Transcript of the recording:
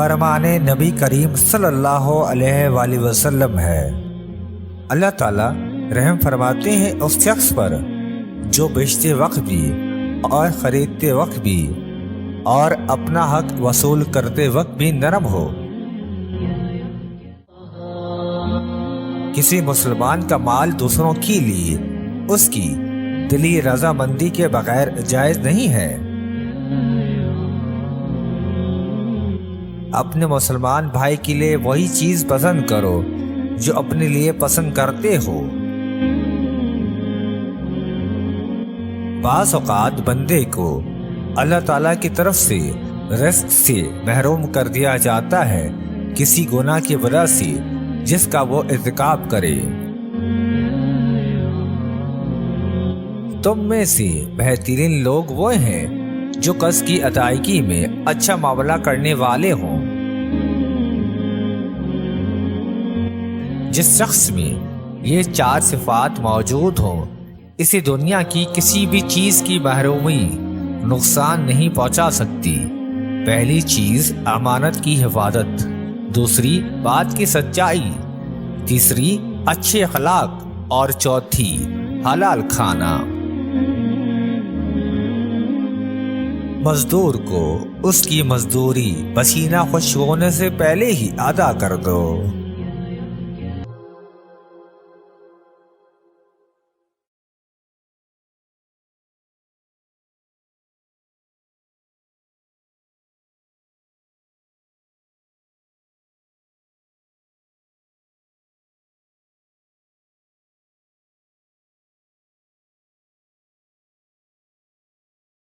فرمان نبی کریم صلی اللہ علیہ وآلہ وسلم ہے۔ اللہ تعالیٰ رحم فرماتے ہیں اس شخص پر جو بیچتے وقت بھی اور خریدتے وقت بھی اور اپنا حق وصول کرتے وقت بھی نرم ہو۔ کسی مسلمان کا مال دوسروں کے لیے اس کی دلی رضامندی کے بغیر جائز نہیں ہے۔ اپنے مسلمان بھائی کے لیے وہی چیز پسند کرو جو اپنے لیے پسند کرتے ہو۔ بعض اوقات بندے کو اللہ تعالیٰ کی طرف سے رزق سے محروم کر دیا جاتا ہے کسی گناہ کی وجہ سے جس کا وہ ارتکاب کرے۔ تم میں سے بہترین لوگ وہ ہیں جو قرض کی ادائیگی میں اچھا معاملہ کرنے والے ہوں۔ جس شخص میں یہ 4 صفات موجود ہوں اسے دنیا کی کسی بھی چیز کی محرومی نقصان نہیں پہنچا سکتی۔ پہلی چیز امانت کی حفاظت، دوسری بات کی سچائی، تیسری اچھے اخلاق اور چوتھی حلال کھانا۔ مزدور کو اس کی مزدوری پسینہ خشک ہونے سے پہلے ہی ادا کر دو۔